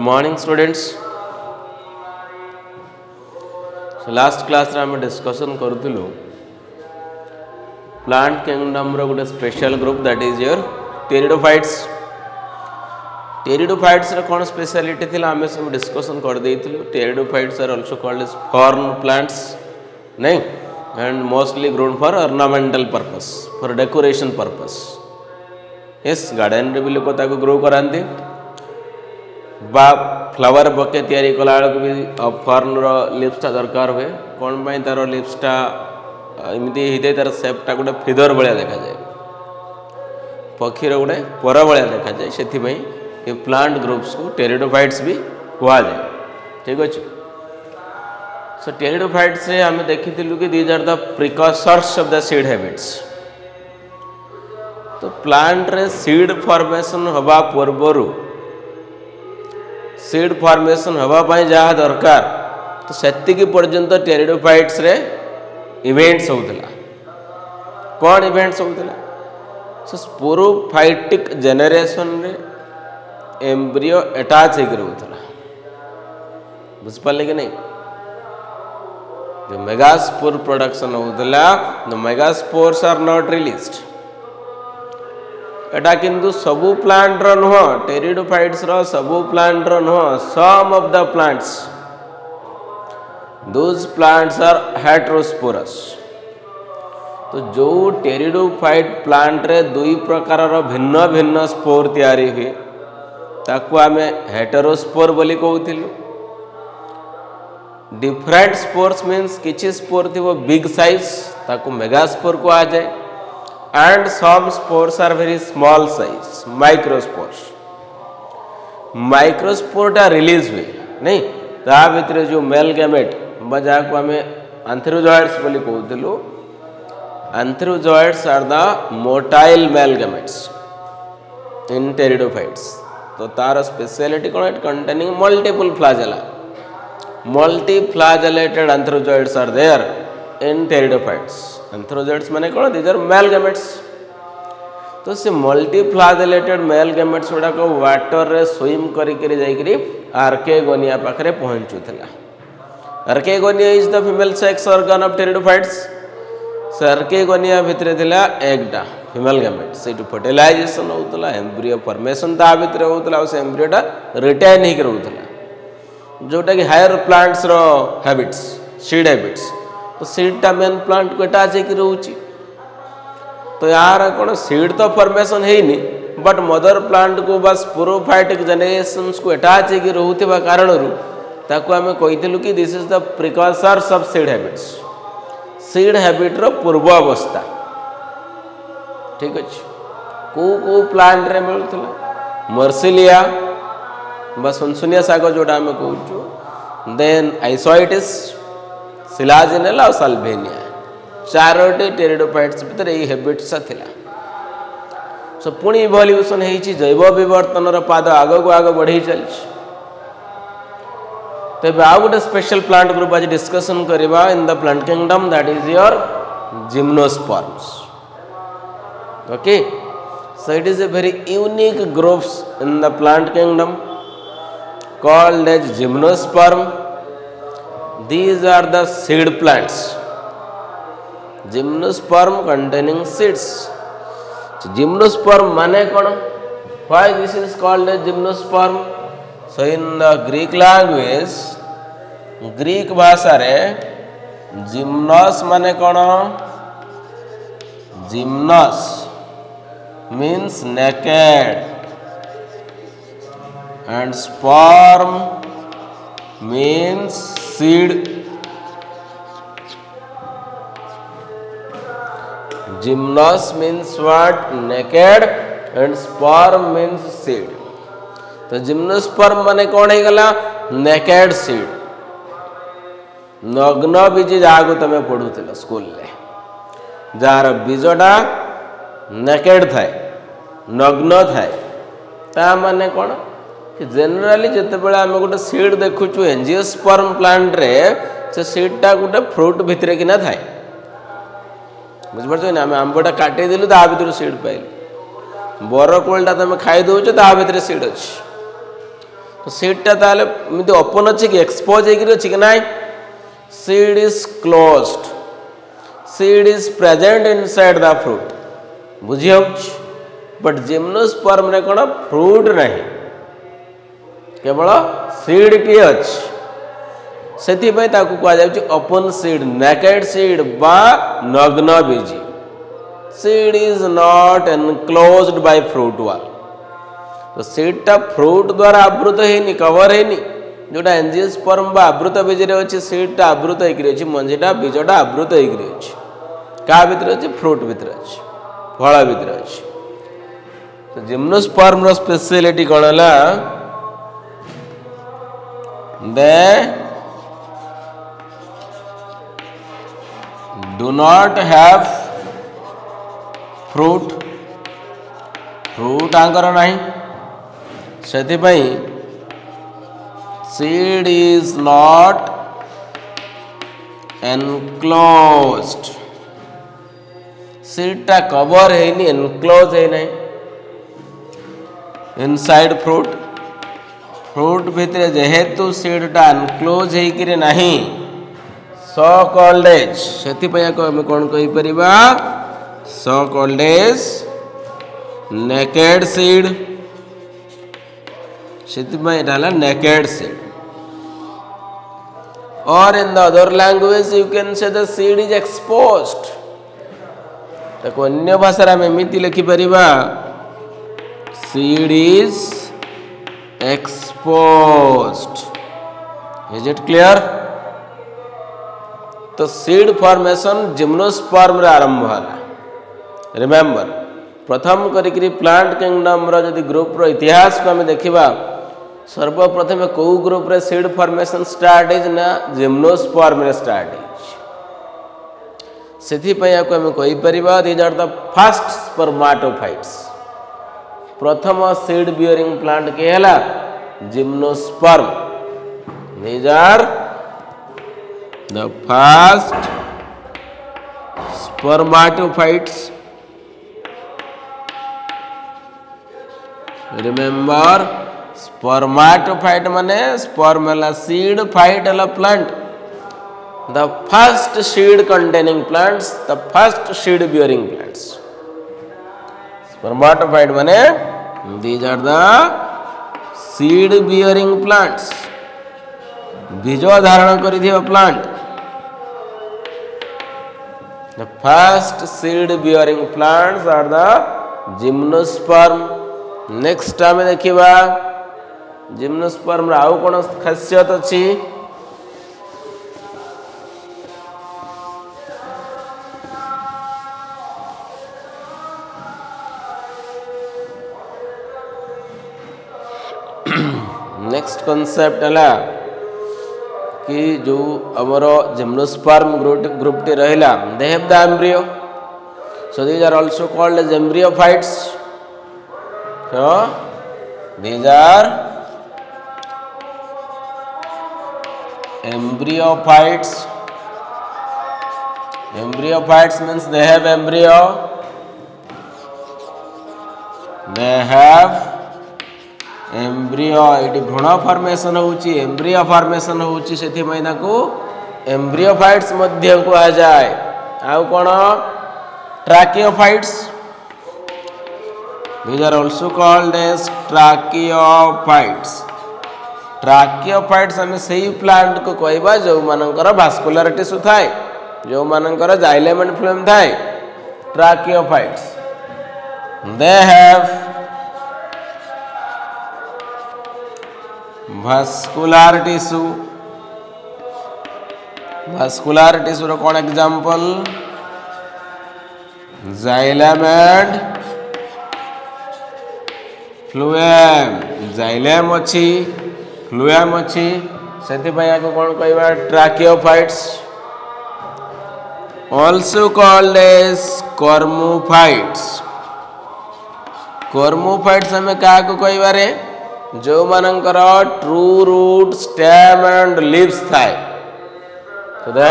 Morning students. Last class आम discussion करूँ plant kingdom रो गोटे special group that is your pteridophytes. Pteridophytes रे कौन स्पेशलिटी थी आम सब डिस्कसन कर देइथिलु। Pteridophytes are also called as fern plants नहीं and mostly grown for ornamental purpose for decoration purpose. Yes garden रे भी लोक ताको ग्रो करांती बा फ्लावर बके तैयारी कला बेलू भी फॉर्न रो लिप्सटा दरकार हुए। कौन पाई तार लिप्सटा एमती होते तार सेपटा गोटे फिदर भाया देखा जाए, पक्षीर गोटे पर भाया देखा जाए। से ये प्लांट ग्रुप्स को टेरिडोफाइट्स भी कह जाए। ठीक अच्छे। सो टेरिडोफाइट्स रे आम देखी कि these are the precursors of the seed habits. तो प्लांट रे सीड फॉर्मेशन हवा पूर्वर सीड फॉर्मेशन हवापाई जहाँ दरकार तो सेतिकी पर्यंत टेरिडोफाइट्स रे इवेंट्स होता। कौन इवेंट्स होता? सो स्पोरोफाइटिक जेनेरेशन रे एम्ब्रियो अटैच होकर होता। बुझिपारे कि नहीं? जो मेगास्पोर प्रोडक्शन होता the megaspores are not released. एटा किंतु सबू प्लांट रो नुह, टेरिडोफाइट्स रो सबू प्लांट रो नुह, some of the plants those plants are heterosporous. तो जो टेरिडोफाइट प्लांट रे दुई प्रकार रो भिन्न भिन्न स्पोर तैयारी हुए ताकू आमे हेटेरोस्पोर बोली कहूथिलु। डिफरेंट स्पोर्स मीन्स किछि स्पोर थी वो बिग साइज ताकू मेगास्पोर को आ जाए and some spores are very small size microspores। Microspore टा रिलीज हुए नहीं ता भितर जो मेल गैमेट जहाँ को आम एंथेरोजॉइड्स बोली कहूलु। Antherozoids are the motile male gametes in pteridophytes. तो तार स्पेशलिटी कौन? It containing multiple flagella. Multi flagellated antherozoids are there in pteridophytes. Antherozoids माने कौन? These are male gametes. तो से मल्टी फ्लैजेलेटेड मेल गैमेट्स गुड़ा को वाटर रे स्विम करी जाइकरी आर्केगोनिया पाखरे पहुंचुथला। Archegonia is the female sex organ of pteridophytes. से आर्केगोनिया भितरे थिला एगटा फीमेल गैमेट से फर्टिलाइजेशन होतला, एम्ब्रियो फॉर्मेशन ता भितरे होतला। से एम्ब्रियोटा रिटेन हिक रहउथला जोटा कि हायर प्लांट्स रो हैबिट्स सीड हैबिट्स। तो सीडटा मेन प्लांट को अटैच होकर रोची। तो यार कौन सीड तो फॉर्मेशन है नहीं बट मदर प्लांट को बस स्पोरोफाइटिक जेनेरेशंस को अटैच होकर रोथबा कारण ताकू आम कहीलु कि this is the precursors of seed habits. Seed habit रो पूर्व अवस्था। ठीक अच्छे। को प्लांट रे मिलुथला? मर्सिलिया बस सुनसुनिया साग जोटा आम कहूँ, देन आइसोइटिस, सिलाजिनेल और साल्वेनिया चारोटी टेरिडोफाइट्स भितर यही हैबिट्स थिला। सो पुणी इवोल्यूशन होइछि जैव विवर्तन पाद आग को आग बढ़ी चली। तो आउ गोटे स्पेशल प्लांट ग्रुप आज डिस्कसन करवा in the plant kingdom that is your gymnosperms. Okay. So it is a very unique groups in the plant kingdom called as gymnosperm. These are the seed plants. Gymnosperm containing seeds. So, gymnosperm माने कौन? Why this is called a gymnosperm? So in the Greek language, Greek भाषा रे gymnos माने कौन? Gymnos means naked and sperm means seed। Gymnos means what? Naked and sperm means seed। तो gymnosperm माने कौन है गला? Naked seed. नग्न बीज जहाँ को तुम पढ़ुल स्कूल में जार बीजटा नेकेड थाए नग्न थाए ता माने कौन कि जेनेराली जितेबाला आम गोटे सीड देखुचु एंजियोस्पर्म प्लांट रे से सीडटा गोटे फ्रूट भितर किना थाए। बुझिपार आम आंबटा काटेदेलु ता भितर सीड पाइल। बरकोलटा तुम खाई दौच ता भितर सीड अच्छी। तो सीडटा ताले एमती ओपन अच्छे कि एक्सपोज अच्छी कि ना seed is closed seed is present inside the fruit बुझी बट जिम्नोस्पर्म रे कौन फ्रूट नहीं केवल सीड टी अच्छी से कहुए ओपन सीड नेकेड सीड बा नग्न बीज seed is not enclosed bye fruit वाल तो सीडटा फ्रूट द्वारा आवृत है कवर है जोटा एंजियोस्पर्म बा आवृत बीज अच्छी सीडटा आवृत होकर मंजीटा बीजटा आवृत होकर क्या भितर अच्छे फ्रूट भितर अच्छे फल भितर अच्छे तो जिम्नोस्पर्म रो स्पेशलिटी कौन है they do not have fruit fruit आंकर नहीं से सीड इज नॉट एनक्लोज्ड सीडटा कवर है एनक्लोज है नहीं इनसाइड फ्रूट फ्रूट भितर जेहेतु सीडटा एनक्लोज है नहीं सो कॉल्ड एज से कौन कहीपर so called as naked seed से नेकेड सीड और in the other language you can say the seed is exposed ताको अन्य भाषा में एमती लिखिपर seed is exposed is it clear तो सीड फॉर्मेशन जिम्नोस्पर्म रे आरंभ होला रिमेंबर प्रथम करी प्लांट किंगडम रो यदि ग्रुप रो इतिहास को हमें देखिबा सर्वप्रथम को ग्रुप रे सीड फॉर्मेशन स्टार्ट इज ना जिम्नोस्पर्म रे स्टार्ट इज से आम कहीपर these are the first spermatophytes प्रथम सीड बियरिंग प्लांट के है gymnosperm these are the first spermatophytes remember spermatophyte माने स्पर्म है सीड फाइट है plant the first seed containing plants the first seed bearing plants spermatophyte माने these are the seed bearing plants बीज धारण करिथिबा plant the first seed bearing plants are the gymnosperm next आमे देखिबा gymnosperm रा आउ कोन खासियत अछि नेक्स्ट कॉन्सेप्ट है कि जो आमर जिम्नोस्पर्म ग्रुप टी रहा they have the embryo so these are also called as embryophytes so these are embryophytes embryophytes means they have embryo they have embryo ये भ्रूण फॉर्मेशन होची एम्ब्रियो फॉर्मेशन होची से एम्ब्रियोफाइट्स मध्य कहा जाए आउ कौन tracheophytes these are also called as tracheophytes tracheophytes हमें सही प्लांट को कहबा जो मानकर भास्कुलर टिश्यू थाए जो मानकर जाइलेम एंड फ्लोएम थाए tracheophytes they have vascular tissue रो कौन example xylem and phloem xylem अच्छी फ्लोएम अच्छी से कौन कहवा tracheophytes also called as cormophytes cormophytes हमें क्या कहबारे जो मानकर true root stem and leaves थाए तो they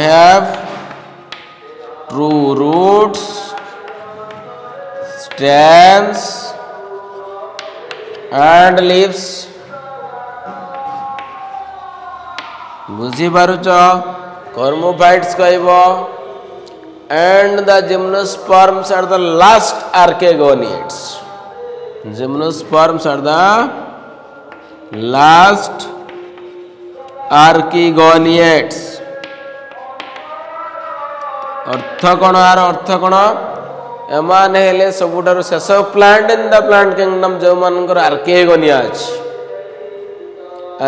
have true roots stems and leaves. बुझी पारुच कर्मोफाइट्स कहबो and the gymnosperms are the last archegoniads. Gymnosperms are the last archegoniads. अर्थ कौन आर अर्थ कौन एमान हेले सबुठारु शेष plant in the plant kingdom जो मानकर आर्केगोनिया अछि.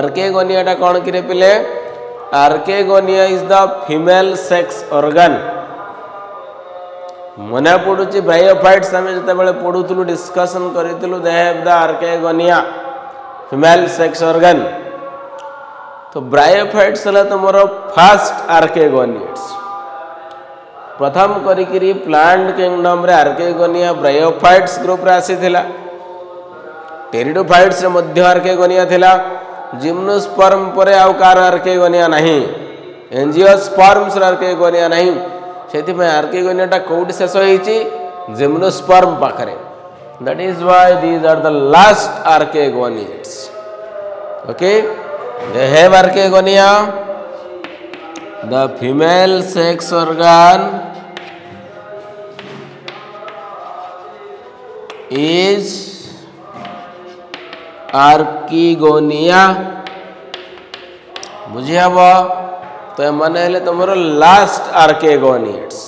आर्केगोनिया टा कौन किरे पिले archegonia is the female sex organ. मने पड़ुची ब्रायोफाइट्स आम जो पढ़ुलु डिस्कसन करूँ they have the archegonia female sex organ. तो ब्रायोफाइट्स है तुम फास्ट आर्केगोनियड्स. प्रथम करी प्लांट किंगडम रे आर्केगोनिया ब्रायोफाइट्स ग्रुप रे आसीथिला. टेरिडोफाइट्स रे मध्य आर्केगोनिया थिला. जिम्नोस्पर्म परे आउ कार आर्केगोनिया नहीं. एंजियोस्पर्म्स रे आर्केगोनिया नहीं. सेथिमे आर्केगोनिया टा कोड शेष होईची जिम्नोस्पर्म पाखरे. That is why these are the last archegoniates. Okay they have archegonia. The female sex organ is archegonia. बुझी हम तो मन हेले तुम लास्ट आर्केगोनियड्स.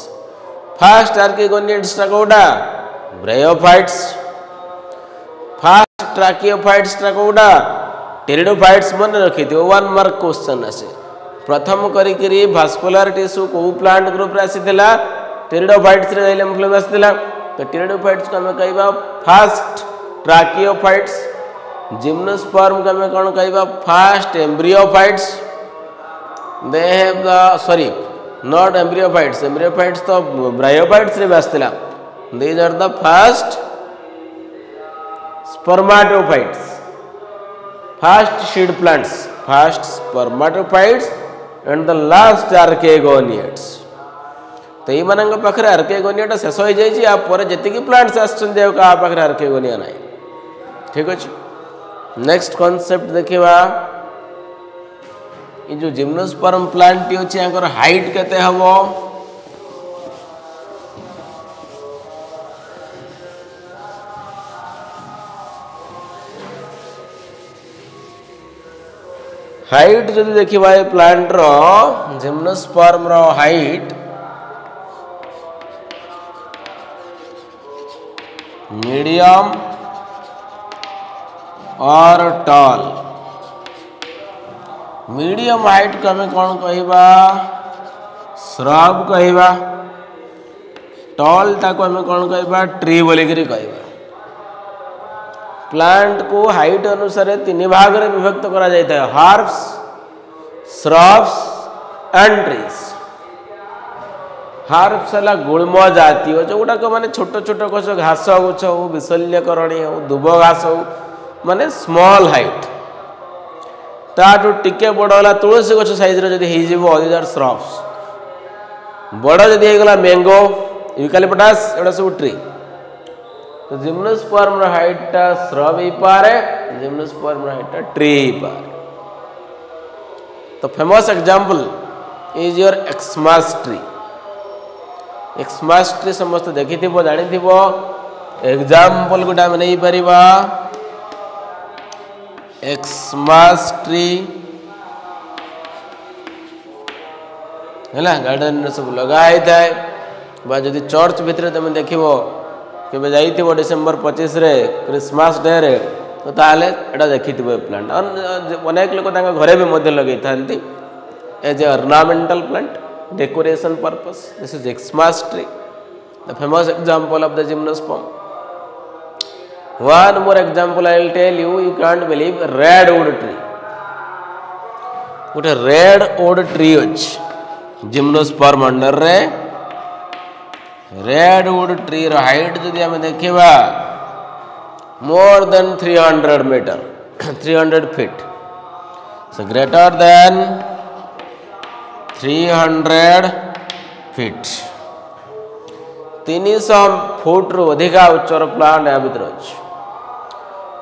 फास्ट आर्केगोनियड्स कौटा ब्रायोफाइट्स. फास्ट ट्राकियोफाइट्स कौटा टेरिडोफाइट्स. मन रखी थी 1 मार्क क्वेश्चन आसे. प्रथम करी भास्कुलर टिश्यू को प्लांट ग्रुप रे आसीथिला टेरिडोफाइट्स रे जाइले आसीथिला. तो टेरिडोफाइट्स को हमें कहबा फास्ट ट्राकियोफाइट्स. जिम्नोस्पर्म को हमें कौन कहबा first embryophytes. They have the sorry not embryophytes. Embryophytes तो ब्रायोफाइट्स रे आसीथिला. These are the first spermatophytes. First seed plants. First spermatophytes and the last archegoniates. तो ये मान पाखे आर्केगोनिया शेष हो जाए. आप जी प्लांट्स आखिर आर्केगोनिया ना. ठीक अच्छे. नेक्स्ट कॉन्सेप्ट देखा ये जो जिम्नोस्पर्म प्लांट अच्छे यहाँ हाइट केते हबो. हाइट जदि देखा ये प्लांट रो जिम्नोस्पर्म रो हाइट मीडियम और टॉल. मीडियम हाइट को हमें कौन कहबा श्रब कहबा. टॉल टाको हमें कौन कहबा ट्री बोलिकी कहबा. प्लांट को हाइट अनुसार 3 भाग रे विभक्त करा जाता है. Herbs, shrubs and trees. Herbs है गुल्म जातीय जोगुड़ाक माने छोट छोट गछ घास गुछ हो विशल्यकरणी हो दुब घास हो माने स्मॉल हाइट. ताठू टिके बड़ है तुलसी गछ साइज रे जदी हो दीज आर श्रब्स. बड़ जदी हो गला मैंगो यूकालिप्टस एडा सब ट्री. तो जिम्नोस्पर्म हाइट टा श्रब ही पारे. जिम्नोस्पर्म हाइट टा ट्री ही पारे. तो famous example is your Xmas tree. Xmas tree समस्त देखि थिबो जानि थिबो. एग्जांपल गुडा हम नहीं परिबा. एक्समास ट्री हैला गार्डन रे सब लगाई थाए. बा जदी चर्च भितर तुम देखिबो केबे जाइथिबो डिसेंबर 25 रे क्रिसमस डे रे तो ताले एटा देखिथिबो प्लांट. अनेक लोक तांका घरे भी मध्य लगै थांती as a ornamental plant decoration purpose. This is Xmas tree the famous example of the gymnosperm. One more example I will tell you. You can't believe redwood tree. गोटे रेडवुड ट्री अछि जिम्नोस्पर्म अंडर रे. Redwood tree रो height जदि हम देखिबा more than 300 meter 300 feet. So greater than 300 feet. 300 foot रु अधिका उच्चर plant या भीतर अच्छी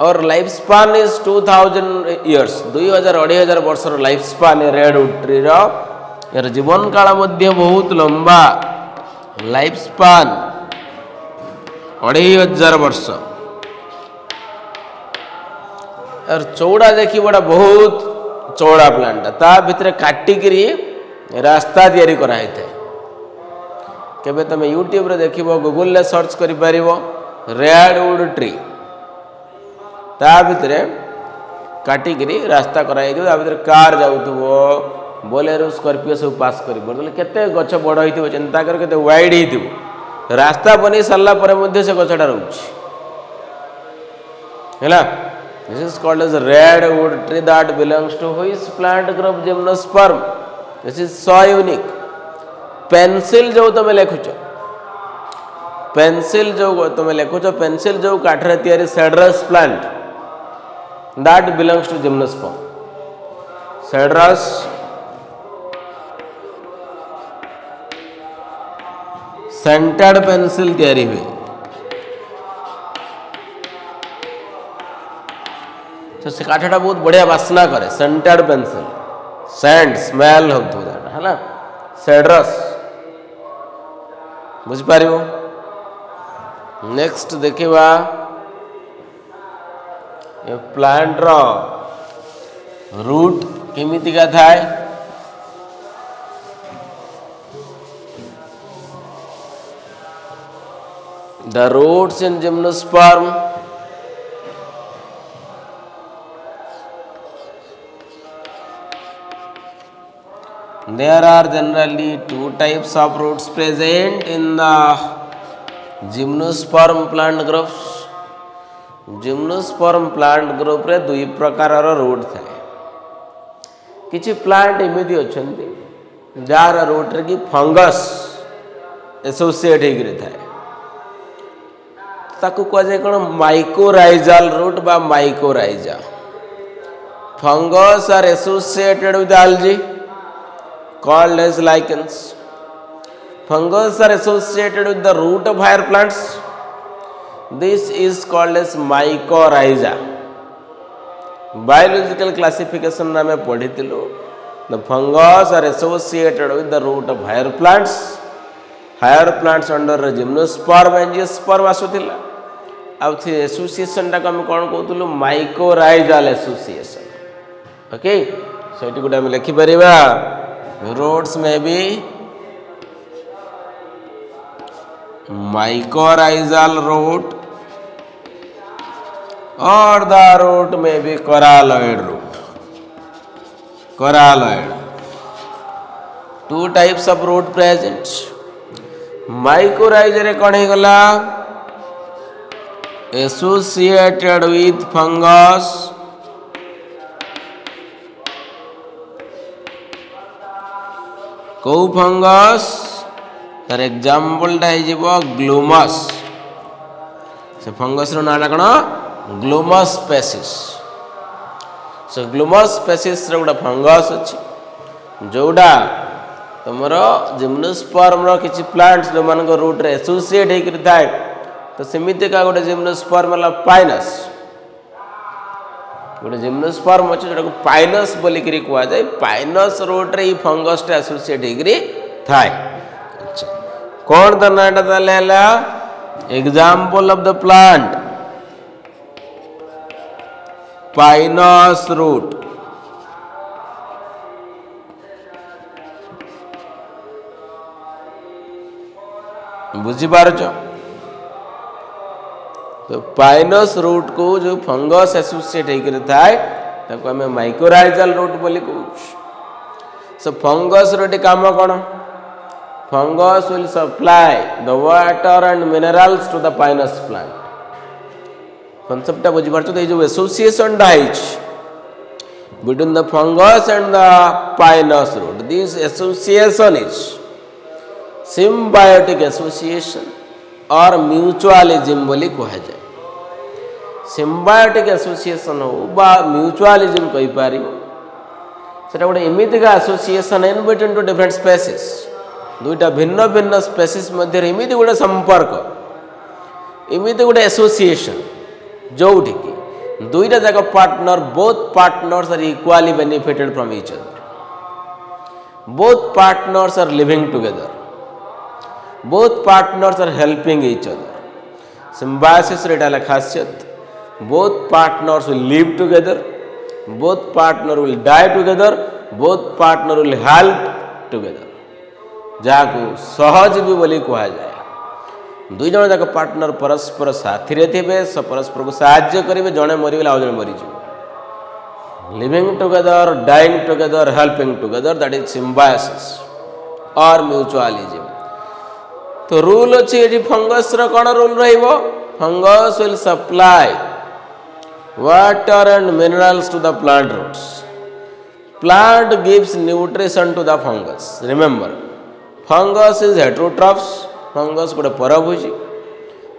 और लाइफ स्पान इज 2000 इयर्स 2000 वर्ष लाइफ स्पान रेडवुड ट्री यार जीवन काल मध्य बहुत लंबा लाइफ स्पान 2500 वर्ष और चौड़ा देखी बड़ा बहुत चौड़ा प्लांट ता भितर काटिकी रास्ता तैयारी कराई थे केबे तुम यूट्यूब रे देखिबो गूगल ले सर्च करि परिबो रेडवुड ट्री ता भितर काटिकी रास्ता कराई दियो ता भितर कार जाउथबो बोलेरो स्कॉर्पियो सब पास करिबो बोले केते गछ बड़ होइथिबो चिंता कर केते वाइड होइथिबो रास्ता बनी सरला परे मध्ये से गछटा रहउछि हैला This is called as a redwood tree that belongs to which plant group gymnosperm. This is so unique. Pencil जो तुम लिखुच पेंसिल जो तुम लिखुच पेंसिल जो काठरे तैयारी cedrus plant that belongs to gymnosperm. Cedrus scented pencil तैयारी हुई तो से काठटा बहुत बढ़िया वासना करे सेंटेड पेंसिल सेंट स्मेल होता है ना सेड्रस बुझ पारिबो नेक्स्ट देखिबा ये प्लांट रो रूट केमिति का थाए the roots in gymnosperm there are generally two types of roots present in the gymnosperm plant groups gymnosperm plant group रे दुई प्रकार रूट थाए किछि प्लांट एमिति अछंती जार रूट रे की फंगस एसोसिएट हेगिरे थाए ताकू कह जाए कौन माइकोराइजल रूट बा mycorrhiza fungus are associated with algae called as lichens. Fungus are associated with the root of higher plants. This is called as mycorrhiza. Biological classification नाम पढ़ी थिलु. The fungus are associated with the root of higher plants. Higher plants under gymnosperm angiosperm आसुथिला. अब थी association टा हम कौन कहतलु mycorrhizal association. Okay? so इटी गुडा हम लिखि परिबा roots may be mycorrhizal root or the root may be coralloid root. Coralloid. Two types of root present. Mycorrhiza रे कौन ही गला associated with fungus कौ फंगस तार एग्जांपल टा हो ग्लूमस से फंगस रो नाटा कौन ग्लूमस स्पेसीस से ग्लूमस स्पेसीस रे गोटा फंगस अच्छी जोड़ा तुमर जिम्नोस्पर्म रो किछि प्लांट्स जो मान रूट रे एसोसिएट होकर थाए तो सेमिति का गोटे जिम्नोस्पर्म वाला पाइनस गोटे जिम्नोस्पर्म अच्छे जो पाइनस बोलिक कह जाए पाइनस रूट रे फंगस टा एसोसिएट होकर थाए अच्छा कौन तो नाटा ताले हला example of the plant pinus root बुझी पारछ तो पाइनस रूट को जो फंगस एसोसिएट होकर थाए ताको हमें माइकोराइजल रूट बोली कहूँ सो फंगस रोटी काम कौन fungus will supply the water and minerals to the pinus plant concept बुझी पारछ तो जो association dies between the fungus and the pinus root this association is symbiotic association और म्यूचुअलिज्म बोली कह जाए symbiotic association हो बा म्यूचुअलिज्म कहि पारिबो सेटा गोटे एमितिका association in between two different species दुईटा भिन्न भिन्न स्पेसीज मध्य इमिति गोटे संपर्क इमिति गोटे एसोसिएशन जोठी कि दुईटा जाक partner both partners are equally benefited from each other both partners are living together both partners are helping each other symbiosis रे खासियत both partners will live together both partner will die together both partner will help together जाको सहज भी बोली कहा जाए दुई जन जाक पार्टनर परस्पर साथी रे थिबे परस्पर को सहाय्य करेंगे जड़े मरीगले आउ जड़े मरीज living together dying together helping together that is symbiosis और म्यूचुअलिज्म तो रूल अच्छी ये फंगस रो कौन रूल रहिबो fungus will supply water and minerals to the plant roots. Plant gives nutrition to the fungus. Remember, fungus is heterotrophs. Fungus गोटे परभुजी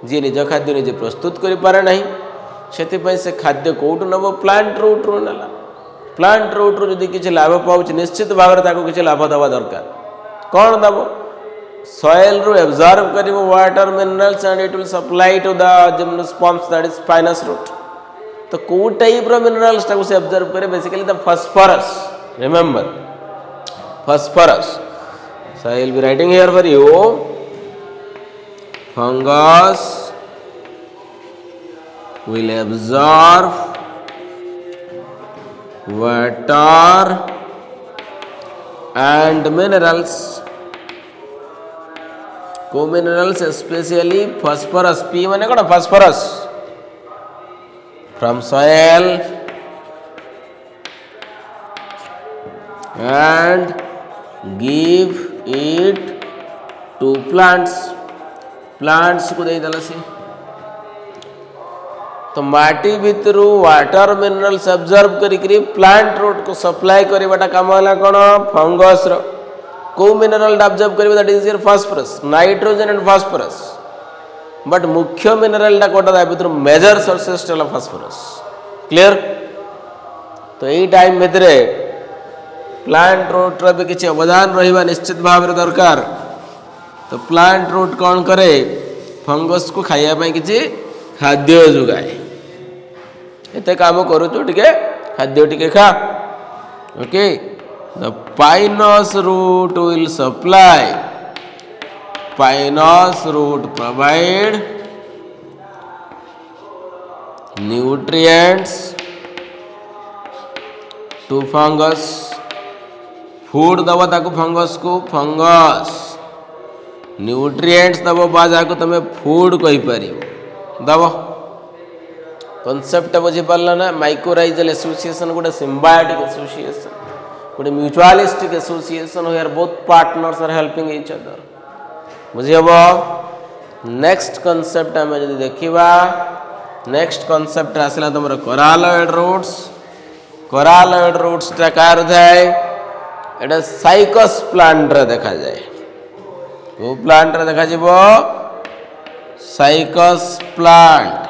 जी निज खाद्य निजे प्रस्तुत करि पारे नाही सेति पय से खाद्य कोउट नबो प्लांट रूट रो नला प्लांट रूट रो जदि किछ लाभ पाउछ निश्चित भाव ताको किछ लाभ दवा दरकार कोन दबो soil रो एब्जॉर्ब करिवो water minerals and it will supply to the gymnosperms that is pinus root तो कौ टाइप रो मिनरल्स टाको से ऑब्जर्व करे basically the phosphorus remember phosphorus so I will be writing here for you fungus will absorb water and minerals co minerals especially phosphorus p माने कोन phosphorus from soil and give it to plants को दे दलसी तो माटी भितर water minerals observe करी plant root को supply करवाटा काम है कौन फंगस रो को मिनरल ऑब्जर्व करिवे that is your phosphorus nitrogen and phosphorus but मुख्य मिनरल टा कोटा भितर मेजर सोर्सेस टेला फास्फोरस क्लियर तो यही टाइम भितर प्लांट रूट रो भी किछि अवदान रहिबा निश्चित भाव रे दरकार तो प्लांट रूट कौन करे फंगस को खाइया पई किछि खाद्य जुगाए एते काम करूछु टिके खाद्य टिके खा okay the pinus root will supply pinus root provide nutrients to fungus food दबो ताको फंगस को फंगस न्यूट्रिएंट्स दबो बाजा को तमे फूड कहि परियो दबो कॉन्सेप्ट बुझी पारला ना माइक्रोराइजल एसोसिएशन गोटे सिम्बायोटिक एसोसिएशन गोटे mutualistic association where both partners are helping each other बुझी हबो नेक्स्ट कॉन्सेप्ट हम जदी देखिबा नेक्स्ट कॉन्सेप्ट आसला तमर कोरालॉइड रूट्स टा कार थाए एटा साइकस प्लांट रे देखा जाए वो प्लांट रे देखा जिवो साइकस प्लांट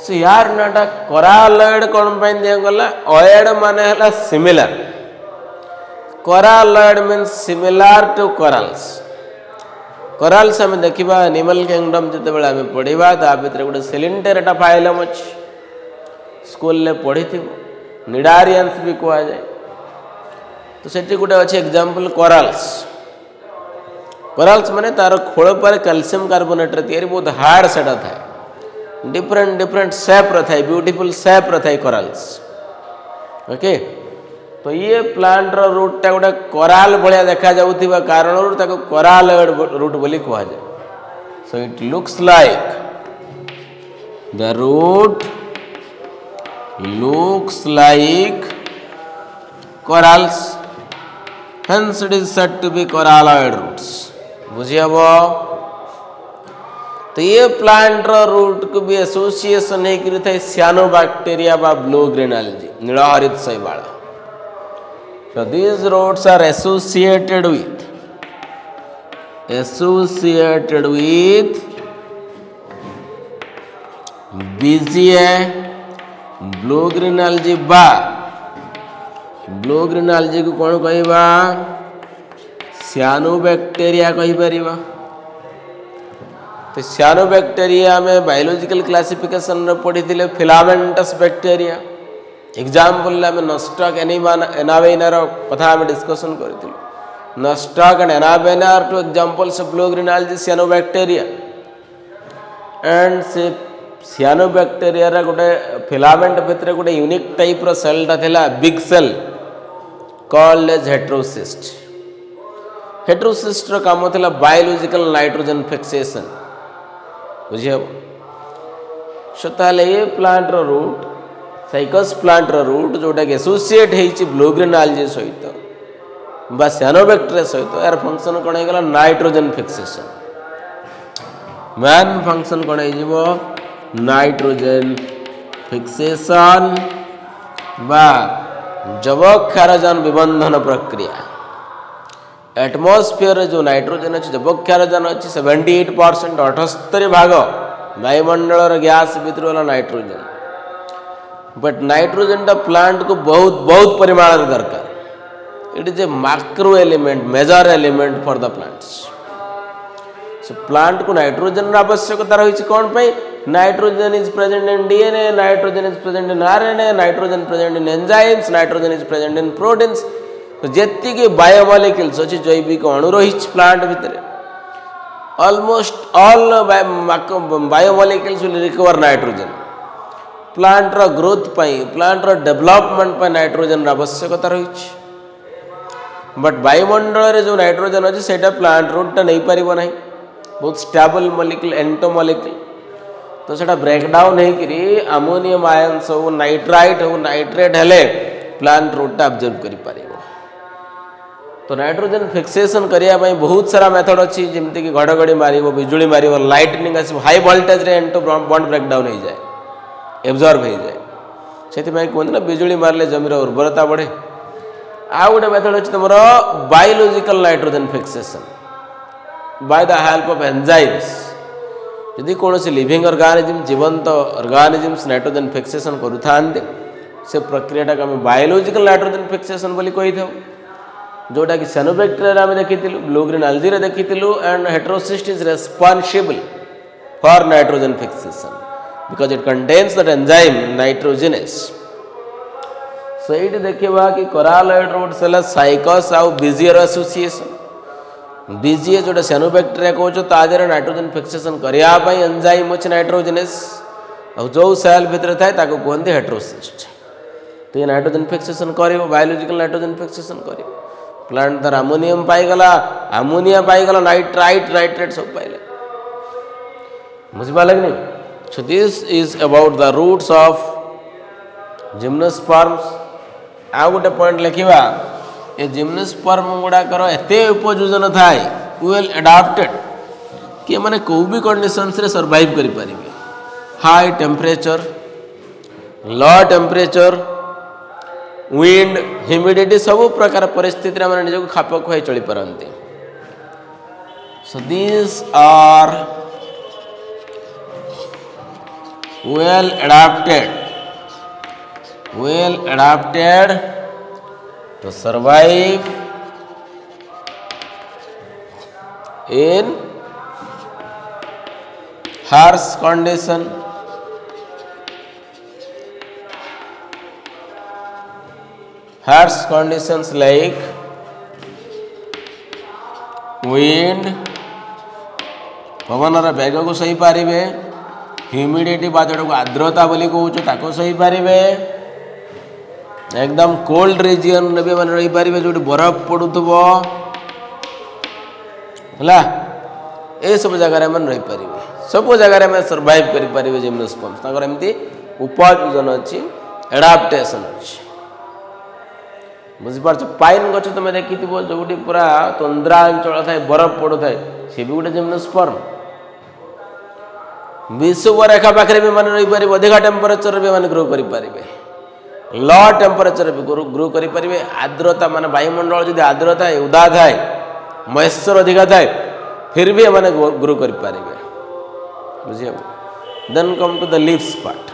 सो यार नाटा कोरालॉइड कौन पाइन दिया गला ऑयड माने हला similar coralloid means similar to corals corals हम देखिबा एनिमल किंगडम जते बेला हम पढिबा ता भितर गोटे सिलिंडरटा फाइलम अछि स्कूल ले पढिथिबो निडारियंस भी कोआ जाय तो सेठी गोटे अछि एग्जांपल कोरल्स कोरल्स माने तार खोळ पर कैल्शियम कार्बोनेट रे तयारी बहुत हार्ड सेटा थाए डिफरेंट डिफरेंट शेप रे थाए ब्यूटीफुल शेप रे थाए कोरल्स ओके तो ये प्लांट रो रूट टा गोटे कोराल भलिया देखा जाउथिबा कारण रो ताको कोरालॉइड रूट बोली कहवा जाय so it looks like the root looks like corals hence it is said to be coralloid roots बुझी हबो तो ये प्लांट रो रूट को भी एसोसिएशन है कि थे सियानोबैक्टीरिया बा ब्लू ग्रीन एल्गी नीलहरित शैवाल so these roots are associated with BGA blue green algae बा ब्लू ग्रीन आलजी को कौन कहवा सियानोबैक्टेरिया कहि परिबा। तो सियानोबैक्टेरिया में बायोलॉजिकल क्लासिफिकेशन रे पढ़ी थिले फिलामेंटस बैक्टेरिया। एग्जांपल आम नॉस्टॉक एनावेना कथा आम डिस्कशन करथिलु। नॉस्टॉक एंड एनावेना are two examples of blue green algae cyanobacteria. And say cyanobacteria रा गोटे फिलामेंट भितर गोटे यूनिक टाइप रो सेलटा थिला big cell called as heterocyst. Heterocyst रो काम थिला बायोलॉजिकल नाइट्रोजन फिक्सेशन बुझियो। सो ताले ये प्लांट रो रूट साइकस प्लांट रो रूट जोटा के एसोसिएट हेछि ब्लू ग्रीन आलजी सहित बा सियानोबैक्टेरिया सहित यार फंक्शन कोन हेगला नाइट्रोजन फिक्सेशन। मेन फंक्शन कोन हेजिवो नाइट्रोजन फिक्सेशन बा जबक्षारजान विबंधन प्रक्रिया। एटमॉस्फेयर जो नाइट्रोजन अच्छी जबक्षारजान अच्छी 78% 78 भाग वायुमंडल गैस भितर वाला नाइट्रोजन। बट नाइट्रोजन प्लांट को बहुत बहुत परिमाण दरकार। It is a macro element major element for the plants. So plant को नाइट्रोजन आवश्यकता रही कौन पे nitrogen is present in DNA, nitrogen is present in RNA, nitrogen present in enzymes, nitrogen is present in proteins. तो जेति के biomolecules अच्छी जैविक अणु रही प्लांट भितर almost all biomolecules will recover nitrogen. Plant रो ग्रोथ पाई प्लांट रो डेवलपमेंट पर नाइट्रोजन आवश्यकता रही। बट वायुमंडल रे जो नाइट्रोजन अच्छी सेटा प्लांट रूट नहीं पारिबो नहीं। बहुत स्टेबल मॉलिक्यूल एंटोमॉलिक्यूल तो सेटा ब्रेकडाउन होकरी अमोनियम आयन्स हो नाइट्राइट हो नाइट्रेट हेले प्लांट रूट ऑब्जर्व करि पारिबो। तो नाइट्रोजन फिक्सेशन करिया पई बहुत सारा मेथड अच्छी जेमति कि घड़घड़ी मारिबो बिजुली मारिबो लाइटनिंग आसी हाई वोल्टेज रे एंटो बॉन्ड ब्रेकडाउन हो जाए एब्जॉर्ब हो जाए। सेति पई कोन ना बिजुली मारले जमीर उर्वरता बढ़े। आ गोटे मेथड अच्छी तुम biological nitrogen fixation by the help of enzymes. यदि कौन से लिविंग ऑर्गेनिज्म जीवंत ऑर्गेनिज्म्स नाइट्रोजन फिक्सेशन करूथांते से प्रक्रियाटा को आम बायोलॉजिकल नाइट्रोजन फिक्सेशन बोली कही था। जोटा कि सियानोबैक्टेरिया आम देखी ब्लू ग्रीन आलजी रे देखी and heterocyst is responsible for nitrogen fixation because it contains that enzyme nitrogenase. So ये देखा कि कोरालॉइड रूट सेल साइकस आउ बीजीएर एसोसिएशन। बीजीए जोटा सियानोबैक्टेरिया कहूँ तादेह नाइट्रोजन फिक्सेशन करने एंजाइम अच्छे नाइट्रोजनेस और जो सेल भितर थाए ताको कहते हेटेरोसिस्ट। तो ये नाइट्रोजन फिक्सेशन कर बायोलॉजिकल नाइट्रोजन फिक्सेशन कर प्लांट तार अमोनियम पाईगला अमोनिया पाईगला नाइट्राइट नाइट्रेट सब पाइले बुझिपारे कि नहीं। So this is about the roots of gymnosperms. आ गोटे पॉइंट लिखा ये जिम्नोस्पर्म गुड़ाकर एते उपयोजन थाए वेल एडाप्टेड कि माने को भी कंडीशंस रे सर्वाइव करि परिबे। High temperature low temperature wind humidity सब प्रकार परिस्थिति रे माने निजको खाप खुआई चली पारंती। So this are well adapted to survive in harsh condition, harsh conditions like wind पवन बेग को सही पारे, ह्यूमिडिटी बा जोटा को आर्द्रता बोली कहूँ ताको सही पारे, एकदम कोल्ड रिजियन भी मैंने रही पारे जो बरफ पड़ुव है ये सब जगह मैंने रही पारे सब जगह में सर्वाइव करें जिम्नोस्पर्म्स एमती उपयोजन अच्छी एडाप्टेशन अच्छी बुझीपार। पाइन गच तुम देखी जो पूरा तंद्रा अंचल थाए बरफ पड़ू थाए सी भी गोटे जिम्नोस्पर्म। विषुव रेखा पाखे भी मैंने रही पारे अधिका टेम्परेचर भी मैंने ग्रो करें लो टेम्परेचर भी ग्रो करें। आर्द्रता मान वायुमंडल जब आर्द्रता उदा थाए मॉइस्चर अधिका थाए फिर भी मैंने ग्रो करें बुझे। Then come to the leaves part.